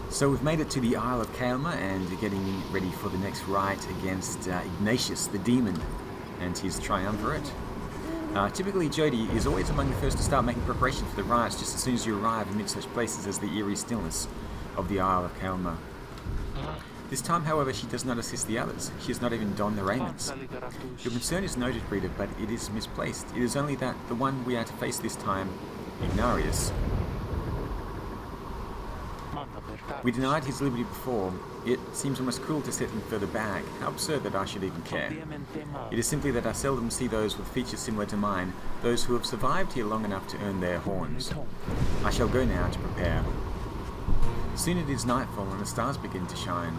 So we've made it to the Isle of Khaylmer and getting ready for the next rite against Ignatius, the demon, and his triumvirate. Typically, Jody is always among the first to start making preparation for the rites just as soon as you arrive amid such places as the eerie stillness of the Isle of Khaylmer. This time, however, she does not assist the others. She has not even donned the raiments. Your concern is noted, reader, but it is misplaced. It is only that the one we are to face this time, Ignatius. We denied his liberty before. It seems almost cruel to set him further back. How absurd that I should even care. It is simply that I seldom see those with features similar to mine, those who have survived here long enough to earn their horns. I shall go now to prepare. Soon it is nightfall and the stars begin to shine.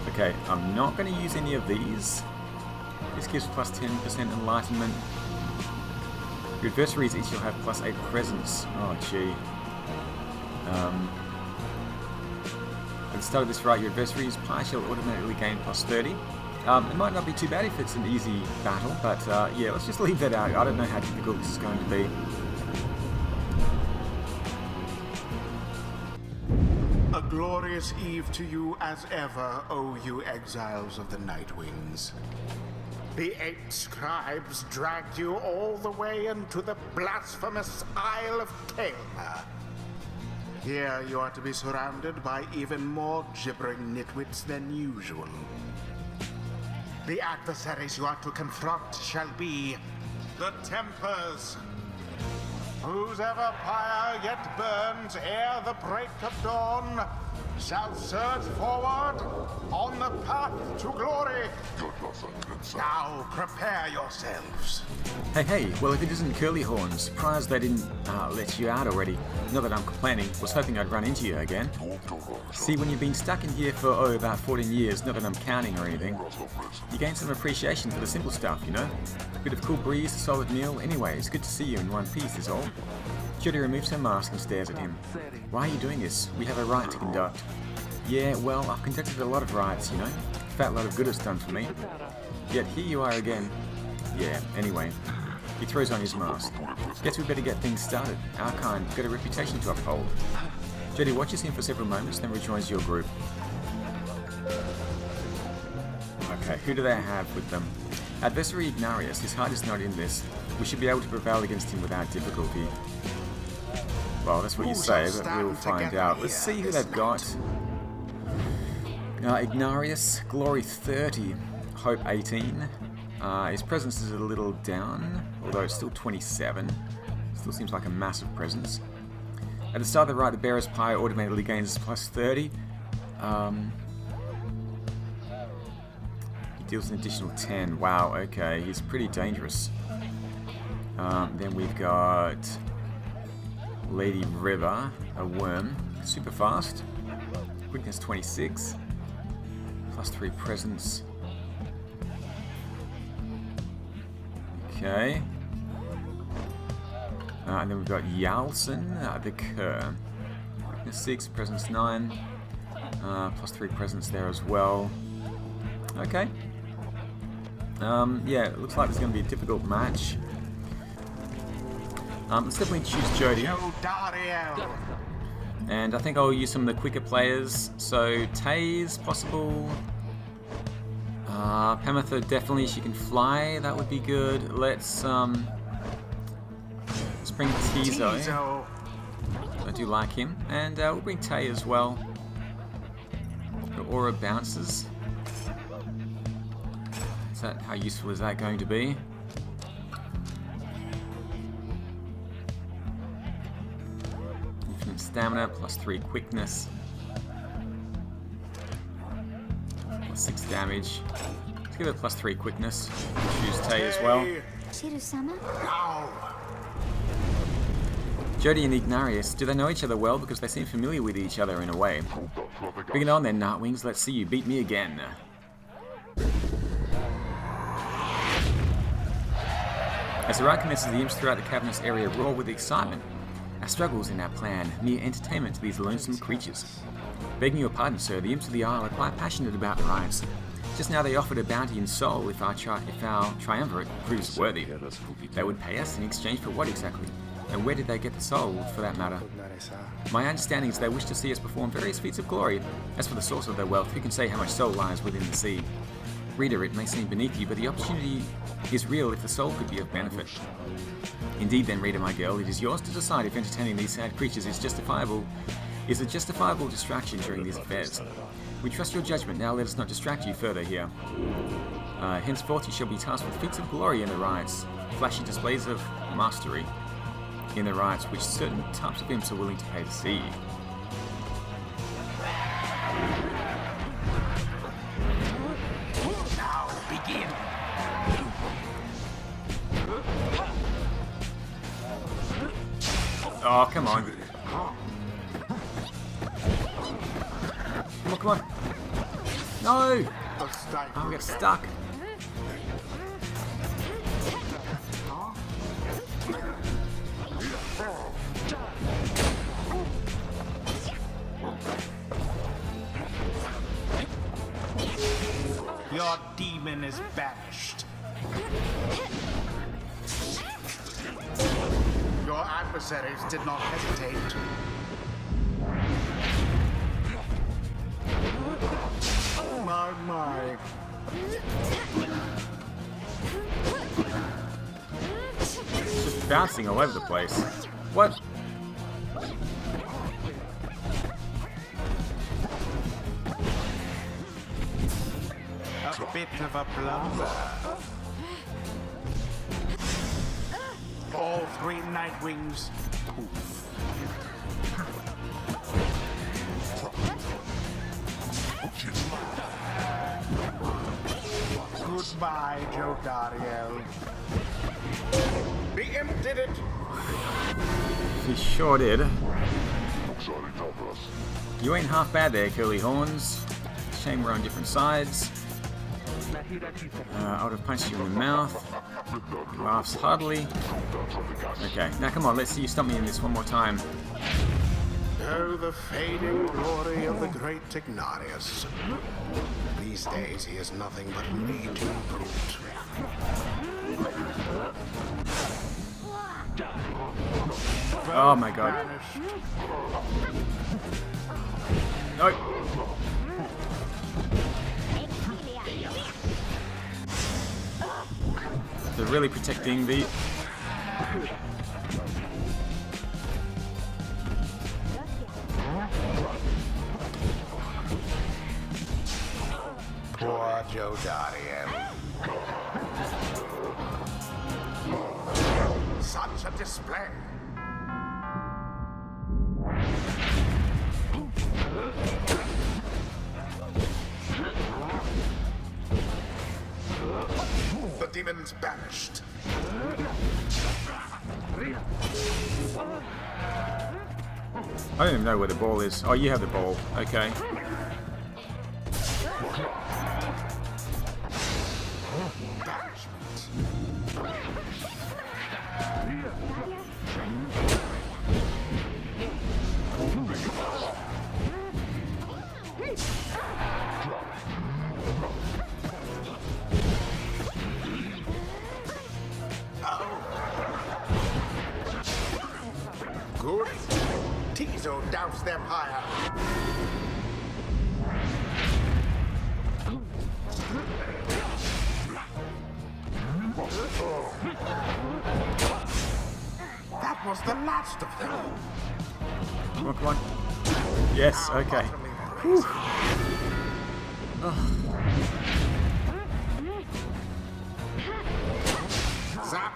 Okay, I'm not going to use any of these. This gives plus 10% enlightenment. Your adversaries each will have plus 8 presence. Oh, gee. At the start of this rite, your adversaries' Pyre shall automatically gain plus 30. It might not be too bad if it's an easy battle, but yeah, let's just leave that out. I don't know how difficult this is going to be. A glorious eve to you as ever, O you exiles of the Night Wings. The 8 scribes dragged you all the way into the blasphemous Isle of Khaylmer. Here you are to be surrounded by even more gibbering nitwits than usual. The adversaries you are to confront shall be the Tempers, whose ever pyre yet burns ere the break of dawn shall surge forward on the path to glory. Now prepare yourselves. Hey, well if it isn't Curly Horns, surprised they didn't let you out already. Not that I'm complaining, was hoping I'd run into you again. See, when you've been stuck in here for, about 14 years, not that I'm counting or anything, you gain some appreciation for the simple stuff, you know? A bit of cool breeze, a solid meal. Anyway, it's good to see you in one piece is all. Jody removes her mask and stares at him. Why are you doing this? We have a rite to conduct. Yeah, well, I've conducted a lot of rites, you know? A fat lot of good it's done for me. Yet here you are again. Yeah, anyway. He throws on his mask. Guess we better get things started. Our kind got a reputation to uphold. Jody watches him for several moments, then rejoins your group. Okay, who do they have with them? Adversary Ignatius, his heart is not in this. We should be able to prevail against him without difficulty. Well, that's what you say, but we'll find out. Let's see who they've got. Ignatius, Glory 30, Hope 18. His presence is a little down, although it's still 27. Still seems like a massive presence. At the start of the rite, the bearer's Pyre automatically gains plus 30. He deals an additional 10. Wow, okay, he's pretty dangerous. Then we've got Lady River, a worm, super fast. Quickness 26. Plus 3 presence. Okay. And then we've got Yalson, the Cur. Quickness 6, presence 9. Plus 3 presence there as well. Okay. Yeah, it looks like it's going to be a difficult match. Let's definitely choose Jody. And I think I'll use some of the quicker players. So, Tay's possible. Pamatha, definitely, she can fly. That would be good. Let's bring Tizo. I do like him. And we'll bring Tay as well. The aura bounces. How useful is that going to be? Infinite stamina, plus 3 quickness. Plus 6 damage. Let's give it plus 3 quickness. Choose Tay as well. Jody and Ignatius, do they know each other well? Because they seem familiar with each other in a way. Bring it on then, Nightwings. Let's see you beat me again. As the ride commences, the imps throughout the cavernous area roar with excitement. Our struggles in our plan, mere entertainment to these lonesome creatures. Begging your pardon, sir, the imps of the Isle are quite passionate about the rites. Just now they offered a bounty in soul if our triumvirate proves worthy. They would pay us in exchange for what exactly? And where did they get the soul, for that matter? My understanding is they wish to see us perform various feats of glory. As for the source of their wealth, who can say how much soul lies within the sea? Reader, it may seem beneath you, but the opportunity is real if the soul could be of benefit. Indeed then, reader, my girl, it is yours to decide if entertaining these sad creatures is a justifiable distraction during these affairs. We trust your judgment. Now let us not distract you further here. Henceforth you shall be tasked with feats of glory in the rites, flashy displays of mastery in the rites, which certain types of imps are willing to pay to see. Now begin. Oh, come on. Come on. No! Oh, we got stuck. Your demon is banished. Your adversaries did not hesitate. My. Just bouncing all over the place. What? A bit of a blunder. All three Nightwings poof. Goodbye, Joe Dariel. The imp did it. He sure did. You ain't half bad there, Curly Horns. Shame we're on different sides. I would have punched you in the mouth. He laughs heartily. Okay, now come on, let's see you stump me in this one more time. Oh, the fading glory of the great Ignarius. These days he is nothing but an aging brute. Oh my god. No. They're really protecting the... Poor Joe Dariel. Such a display. The demon's banished. I don't even know where the ball is. Oh, you have the ball. Okay. Good. Tizo douse their pyre. That was the last of them. Come on, come on. Yes, okay. Whew. Oh. Zap.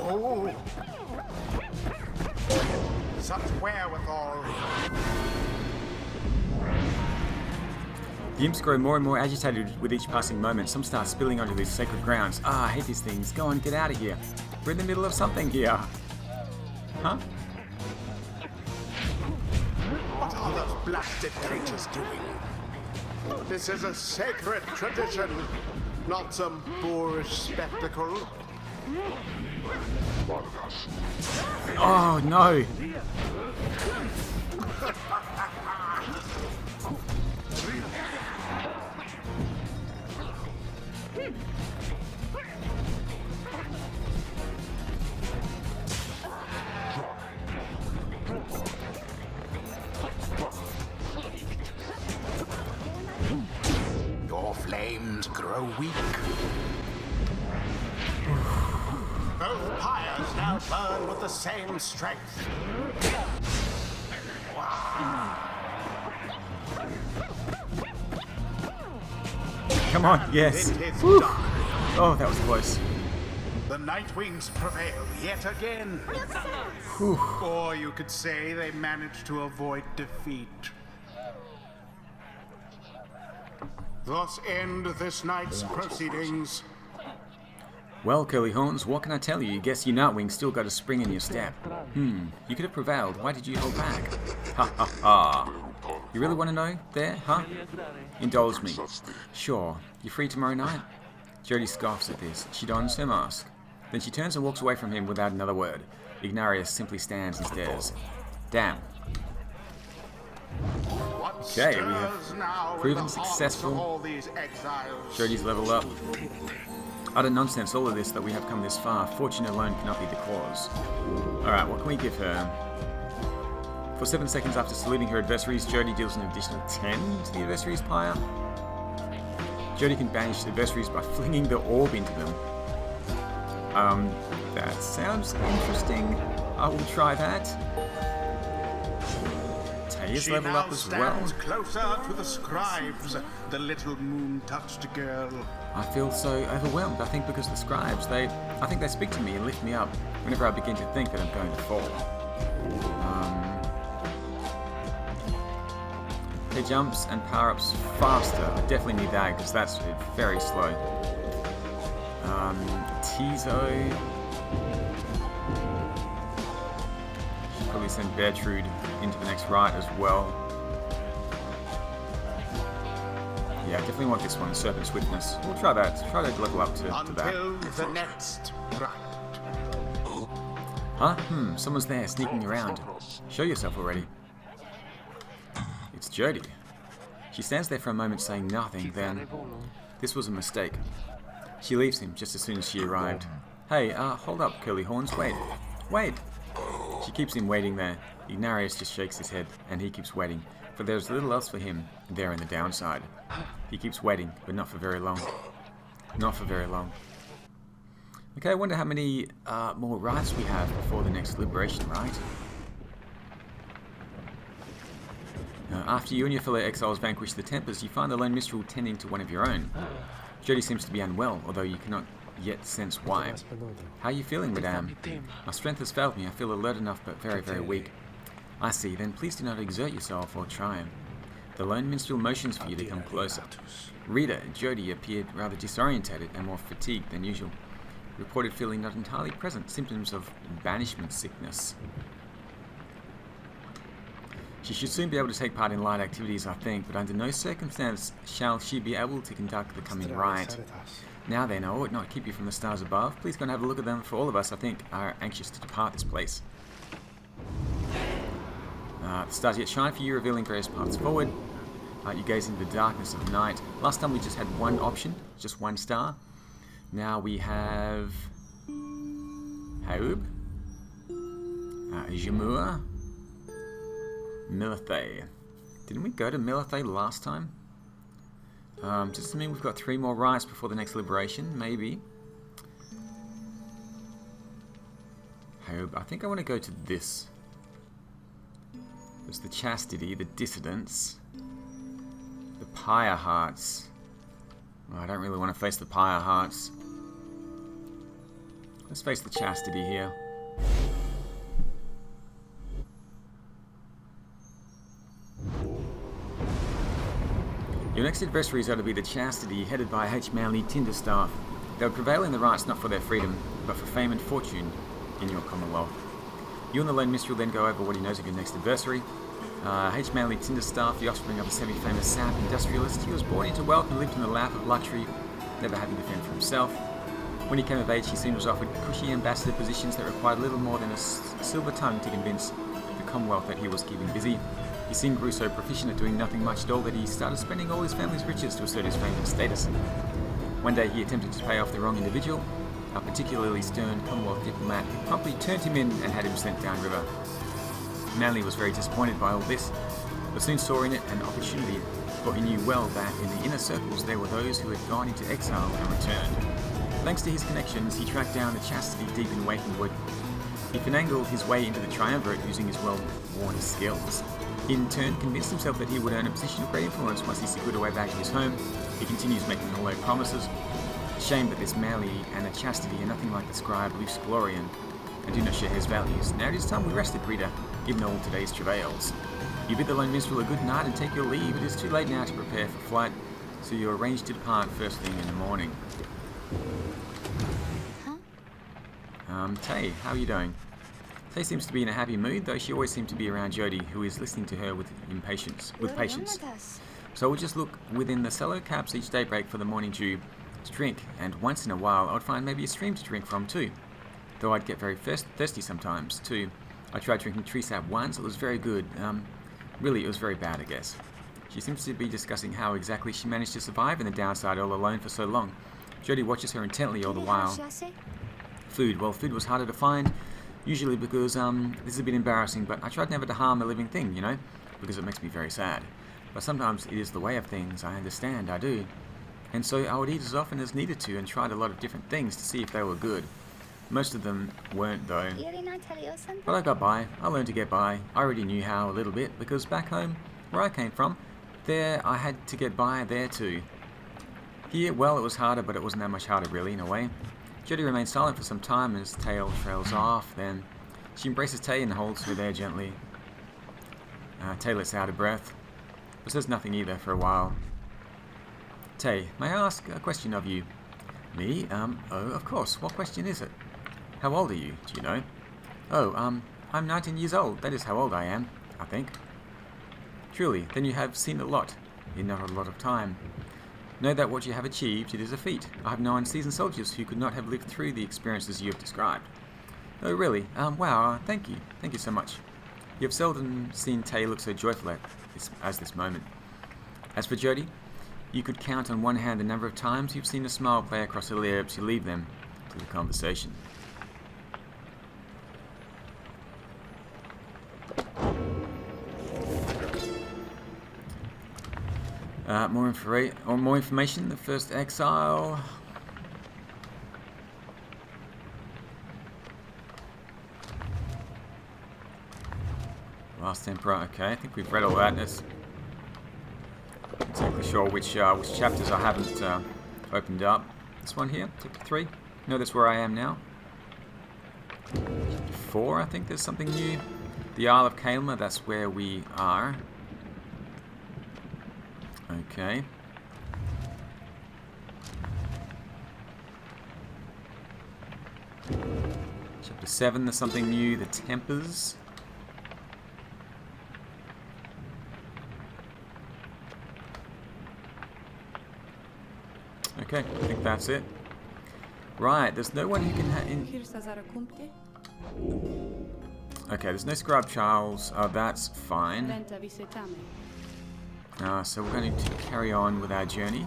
Oh. Such wherewithal. The imps grow more and more agitated with each passing moment. Some start spilling onto these sacred grounds. Ah, I hate these things. Go on, get out of here. We're in the middle of something here. Huh? What are those blasted creatures doing? This is a sacred tradition. Not some boorish spectacle. Oh no! Your flames grow weak. Both pyres now burn with the same strength. Come on, yes. It is Woo. done. Oh, that was close. The Nightwings prevail yet again. Whew. Or you could say they managed to avoid defeat. Thus end this night's proceedings. Well, Curly Horns, what can I tell you? Guess your Nightwing still got a spring in your step. You could have prevailed. Why did you hold back? Ha ha ha. You really want to know there, huh? Indulge me. Sure. You free tomorrow night? Jody scoffs at this. She dons her mask. Then she turns and walks away from him without another word. Ignarius simply stands and stares. Damn. Okay, we have proven successful. Jody's level up. Utter nonsense, all of this that we have come this far. Fortune alone cannot be the cause. Alright, what can we give her? For 7 seconds after saluting her adversaries, Jody deals an additional 10 to the adversary's pyre. Jody can banish adversaries by flinging the orb into them. That sounds interesting. I will try that. Taya's level up as well. Closer to the scribes, the little moon-touched girl. I feel so overwhelmed. I think because the scribes, I think they speak to me and lift me up whenever I begin to think that I'm going to fall. Her jumps and power-ups faster. I definitely need that because that's very slow. Tizo. Should probably send Bertrude into the next rite as well. Yeah, I definitely want this one, Serpent Swiftness. We'll try that. Try to level up to that. Until the next rite. Huh? Someone's there, sneaking around. Show yourself already. It's Jody. She stands there for a moment saying nothing, then... This was a mistake. She leaves him just as soon as she arrived. Hey, hold up, Curly Horns, wait. Wait! She keeps him waiting there. Ignarius just shakes his head, and he keeps waiting, for there's little else for him there in the downside. He keeps waiting, but not for very long. Not for very long. Okay, I wonder how many more rites we have before the next liberation, right? After you and your fellow exiles vanquish the Tempers, you find the lone minstrel tending to one of your own. Jody seems to be unwell, although you cannot yet sense why. How are you feeling, madame? My strength has failed me. I feel alert enough, but very, very weak. I see. Then please do not exert yourself or try. The lone minstrel motions for you to come closer. Rita, Jody appeared rather disorientated and more fatigued than usual. Reported feeling not entirely present, symptoms of banishment sickness. She should soon be able to take part in light activities, I think, but under no circumstance shall she be able to conduct the coming rite. Now then, I ought not keep you from the stars above. Please go and have a look at them, for all of us, I think, are anxious to depart this place. The stars yet shine for you, revealing various paths forward. You gaze into the darkness of night. Last time we just had one option, just one star. Now we have... Haub. Jamur. Milithay. Didn't we go to Milithay last time? Does this mean we've got 3 more rites before the next liberation? Maybe. I think I want to go to this. There's the Chastity, the Dissidents, the Pyre Hearts. Oh, I don't really want to face the Pyre Hearts. Let's face the Chastity here. Your next adversaries are to be the Chastity, headed by H. Manly Tinderstaff. They would prevail in the rites not for their freedom, but for fame and fortune in your Commonwealth. You and the lone minstrel then go over what he knows of your next adversary. H. Manly Tinderstaff, the offspring of a semi-famous sap industrialist. He was born into wealth and lived in the lap of luxury never having to fend for himself. When he came of age, he soon was offered cushy ambassador positions that required little more than a silver tongue to convince the Commonwealth that he was keeping busy. He soon grew so proficient at doing nothing much at all that he started spending all his family's riches to assert his fame and status. One day he attempted to pay off the wrong individual, a particularly stern Commonwealth diplomat who promptly turned him in and had him sent downriver. Manly was very disappointed by all this, but soon saw in it an opportunity, for he knew well that in the inner circles there were those who had gone into exile and returned. Thanks to his connections, he tracked down the chastity deep in Wakenwood. He finagled his way into the triumvirate using his well-worn skills. He in turn convinced himself that he would earn a position of great influence once he secured a way back to his home. He continues making hollow promises. Shame that this Manly and the chastity are nothing like the scribe Luce Glorian, and do not share his values. Now it is time we rested, reader, given all today's travails. You bid the lone minstrel a good night and take your leave. It is too late now to prepare for flight, so you arrange to depart first thing in the morning. Tay, how are you doing? Tay seems to be in a happy mood, though she always seemed to be around Jody, who is listening to her with patience. So we'll just look within the cellar caps each daybreak for the morning dew to drink, and once in a while I would find maybe a stream to drink from too. Though I'd get very thirsty sometimes too. I tried drinking tree sap once, it was very good. Really, it was very bad, I guess. She seems to be discussing how exactly she managed to survive in the downside all alone for so long. Jody watches her intently all the while. Food. Well, food was harder to find, usually because, this is a bit embarrassing, but I tried never to harm a living thing, you know, because it makes me very sad. But sometimes it is the way of things, I understand, I do. And so I would eat as often as needed to and tried a lot of different things to see if they were good. Most of them weren't though. But I got by. I learned to get by. I already knew how a little bit, because back home, where I came from, there I had to get by there too. Here, well, it was harder, but it wasn't that much harder really, in a way. Jody remains silent for some time as Tail trails off, then she embraces Tay and holds her there gently. Tay lets out a breath, but says nothing either for a while. Tay, may I ask a question of you? Me? Oh, of course. What question is it? How old are you? Do you know? Oh, I'm 19 years old. That is how old I am, I think. Truly, then you have seen a lot in not a lot of time. Know that what you have achieved, it is a feat. I have known seasoned soldiers who could not have lived through the experiences you have described. Oh, really? Wow, thank you. Thank you so much. You have seldom seen Tay look so joyful as this moment. As for Jody, you could count on one hand the number of times you've seen a smile play across her lips. You leave them to the conversation. More information. The first exile. Last Emperor. Okay, I think we've read all that. Not exactly sure which chapters I haven't opened up. This one here, chapter 3. No, that's where I am now. Chapter 4, I think there's something new. The Isle of Khaylmer, that's where we are. Okay. Chapter 7, there's something new. The Tempers. Okay, I think that's it. Right, there's no one who can Okay, there's no Scribe Charles. Oh, that's fine. So we're going to carry on with our journey.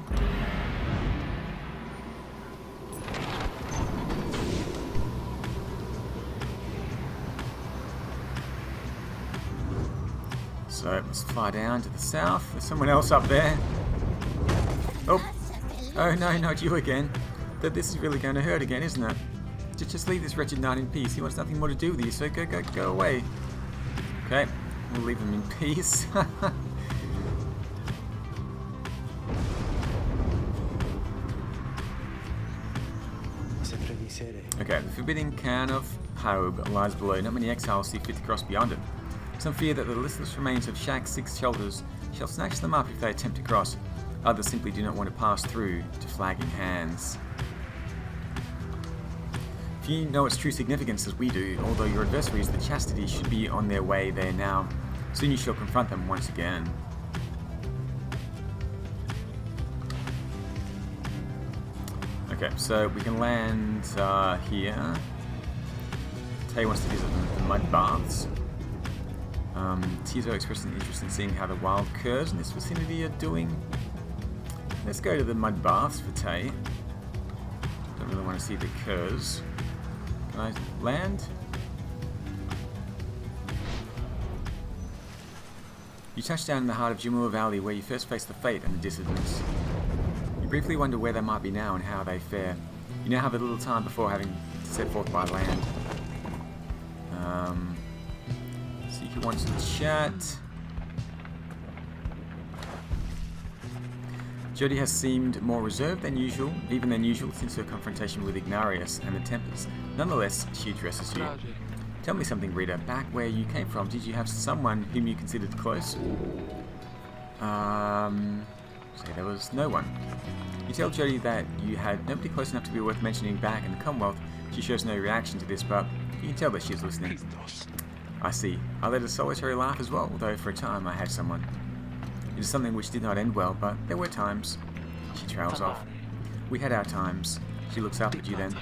So let's fly down to the south. There's someone else up there. Oh no, not you again. This is really going to hurt again, isn't it? Just leave this wretched knight in peace. He wants nothing more to do with you, so go away. Okay, we'll leave him in peace. Okay, the forbidding cairn of Haug lies below. Not many exiles see fit to cross beyond it. Some fear that the listless remains of Shaq's 6 shelters shall snatch them up if they attempt to cross. Others simply do not want to pass through to flagging hands. If you know its true significance as we do, although your adversaries, the Chastity, should be on their way there now. Soon you shall confront them once again. Okay, so we can land here. Tay wants to visit the mud baths. Tizo expressed an interest in seeing how the wild curs in this vicinity are doing. Let's go to the mud baths for Tay. Don't really want to see the curs. Can I land? You touch down in the heart of Jimur Valley, where you first face the Fate and the Dissidents. You briefly wonder where they might be now and how they fare. You now have a little time before having to set forth by land. Seeker wants to chat. Jodie has seemed more reserved than usual, since her confrontation with Ignarius and the Tempest. Nonetheless, she addresses you. Tell me something, Rita. Back where you came from, did you have someone whom you considered close? Say there was no one. You tell Jodie that you had nobody close enough to be worth mentioning back in the Commonwealth. She shows no reaction to this, but you can tell that she's listening. I see. I led a solitary life as well, though for a time I had someone. It is something which did not end well, but there were times. She trails off. We had our times. She looks up at you then.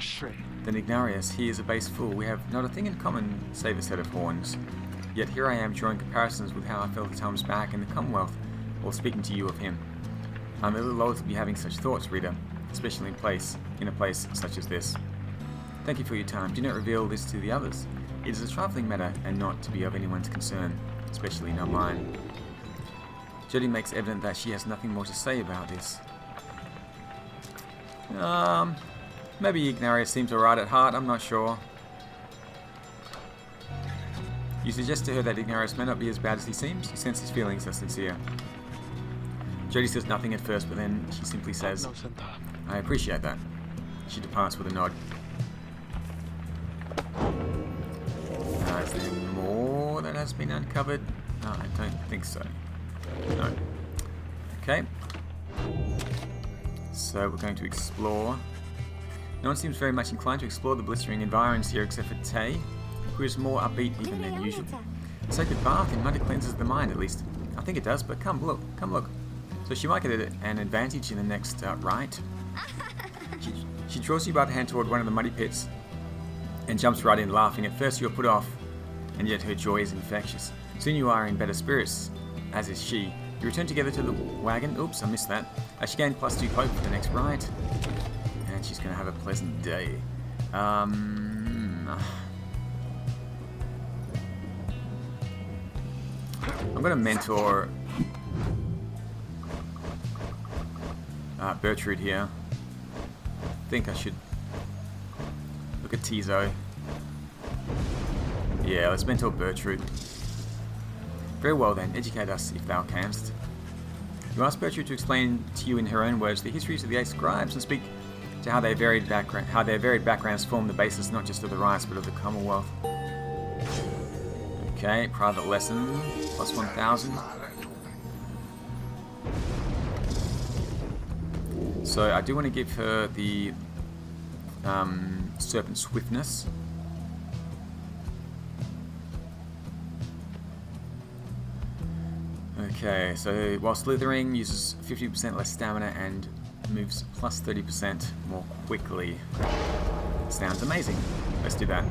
Then Ignarius, he is a base fool. We have not a thing in common save a set of horns. Yet here I am drawing comparisons with how I felt at times back in the Commonwealth, while speaking to you of him. I'm a little loath to be having such thoughts, Rita, especially in a place such as this. Thank you for your time. Do not reveal this to the others. It is a trifling matter and not to be of anyone's concern, especially not mine. Jodie makes evident that she has nothing more to say about this. Maybe Ignarius seems alright at heart, I'm not sure. You suggest to her that Ignarius may not be as bad as he seems. You sense his feelings are sincere. Jodie says nothing at first, but then she simply says, I appreciate that. She departs with a nod. Is there more that has been uncovered? No, I don't think so. No. Okay. So we're going to explore. No one seems very much inclined to explore the blistering environs here except for Tay, who is more upbeat even than usual. A sacred bath in mud cleanses the mind, at least. I think it does, but come look, come look. So she might get an advantage in the next rite. She draws you by the hand toward one of the muddy pits and jumps right in, laughing. At first you are put off, and yet her joy is infectious. Soon you are in better spirits, as is she. You return together to the wagon. Oops, I missed that. She gained +2 hope for the next rite. And she's going to have a pleasant day. I'm going to mentor Bertrude here. I think I should look at Tizo. Yeah, let's mentor Bertrude. Very well then, educate us if thou canst. You ask Bertrude to explain to you in her own words the histories of the 8 scribes and speak to how their varied backgrounds form the basis not just of the Rites but of the Commonwealth. Okay, private lesson, +1000. So I do want to give her the Serpent Swiftness. Okay, so while slithering, uses 50% less stamina and moves +30% more quickly. Sounds amazing. Let's do that.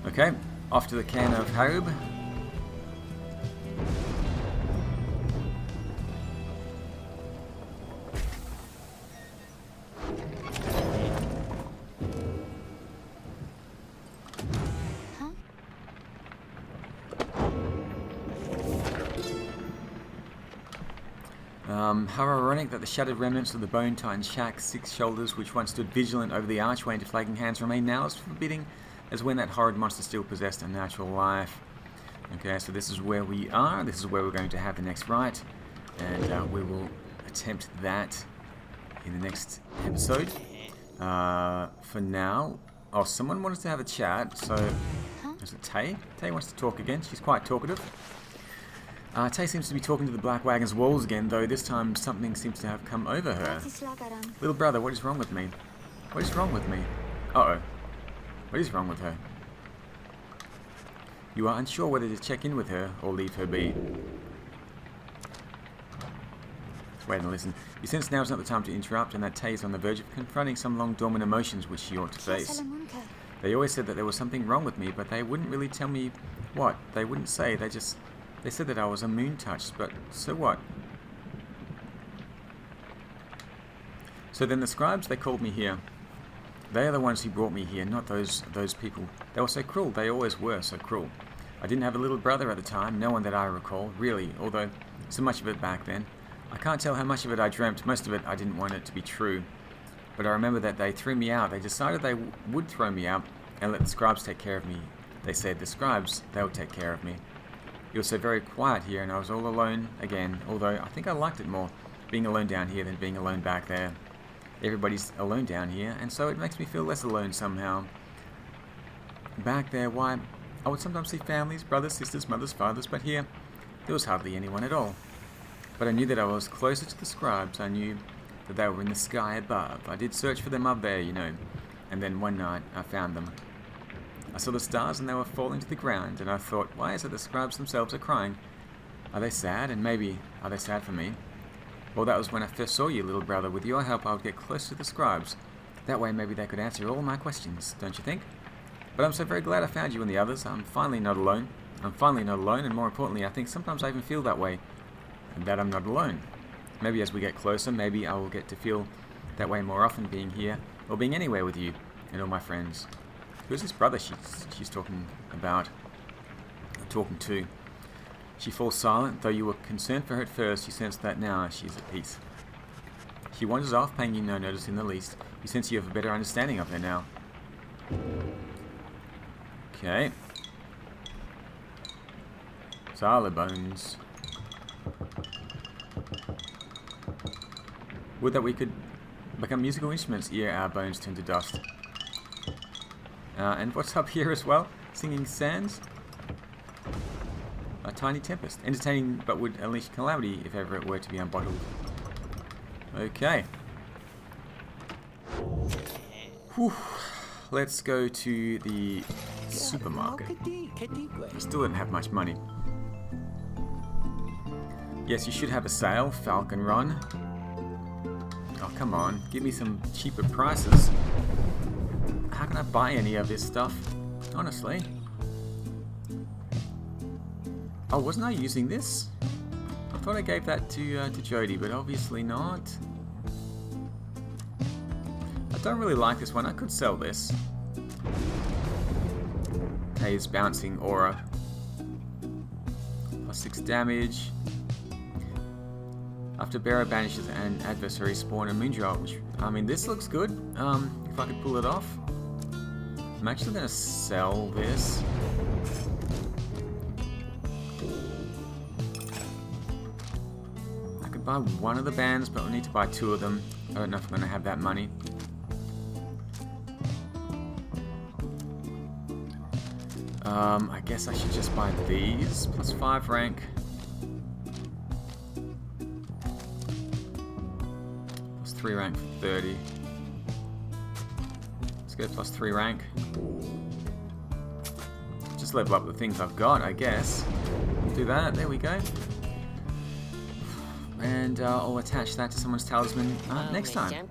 Okay, off to the can of Harub. How ironic that the shattered remnants of the Bone Titan Shack's 6 shoulders, which once stood vigilant over the archway into flagging hands, remain now as forbidding as when that horrid monster still possessed a natural life. Okay, so this is where we are. This is where we're going to have the next rite, and we will attempt that in the next episode. For now, oh, someone wanted to have a chat, so is it Tay? Tay wants to talk again. She's quite talkative. Tay seems to be talking to the Black Wagon's walls again, though this time something seems to have come over her. Little brother, what is wrong with me? What is wrong with me? Uh-oh. What is wrong with her? You are unsure whether to check in with her or leave her be. Wait and listen. You sense now is not the time to interrupt, and that Tay is on the verge of confronting some long dormant emotions which she ought to face. They always said that there was something wrong with me, but they wouldn't really tell me what. They wouldn't say. They said that I was a moon touched, but so what? So then the scribes, they called me here. They are the ones who brought me here, not those people. They were so cruel. They always were so cruel. I didn't have a little brother at the time, no one that I recall, really, although so much of it back then. I can't tell how much of it I dreamt. Most of it I didn't want it to be true. But I remember that they threw me out. They decided they would throw me out and let the scribes take care of me. They said the scribes, they would take care of me. It was so very quiet here, and I was all alone again, although I think I liked it more, being alone down here than being alone back there. Everybody's alone down here, and so it makes me feel less alone somehow. Back there, why, I would sometimes see families, brothers, sisters, mothers, fathers, but here, there was hardly anyone at all. But I knew that I was closer to the scribes. I knew that they were in the sky above. I did search for them up there, you know, and then one night I found them. I saw the stars and they were falling to the ground, and I thought, why is it the scribes themselves are crying? Are they sad? And maybe, are they sad for me? Well, that was when I first saw you, little brother. With your help, I would get close to the scribes. That way, maybe they could answer all my questions, don't you think? But I'm so very glad I found you and the others. I'm finally not alone. I'm finally not alone, and more importantly, I think sometimes I even feel that way, and that I'm not alone. Maybe as we get closer, maybe I will get to feel that way more often, being here, or being anywhere with you, and all my friends. Who's this brother she's talking about, or talking to? She falls silent, though you were concerned for her at first. You sense that now she is at peace. She wanders off, paying you no notice in the least. You sense you have a better understanding of her now. Okay. Sala bones. Would that we could become musical instruments ere our bones turn to dust. And what's up here as well? Singing sands? A tiny tempest. Entertaining, but would unleash calamity if ever it were to be unbottled. Okay. Whew. Let's go to the supermarket. I still don't have much money. Yes, you should have a sale, Falcon Run. Oh, come on. Give me some cheaper prices. How can I buy any of this stuff? Honestly. Oh, wasn't I using this? I thought I gave that to Jody, but obviously not. I don't really like this one. I could sell this. Hayes bouncing aura. +6 damage. After Barrow banishes an adversary, spawn a Moondrop, which, I mean, this looks good. If I could pull it off. I'm actually going to sell this. I could buy one of the bands, but I'll need to buy 2 of them. I don't know if I'm going to have that money. I guess I should just buy these. +5 rank. +3 rank for 30. Let's go +3 rank. Just level up the things I've got, I guess. Do that, there we go. And I'll attach that to someone's talisman next time.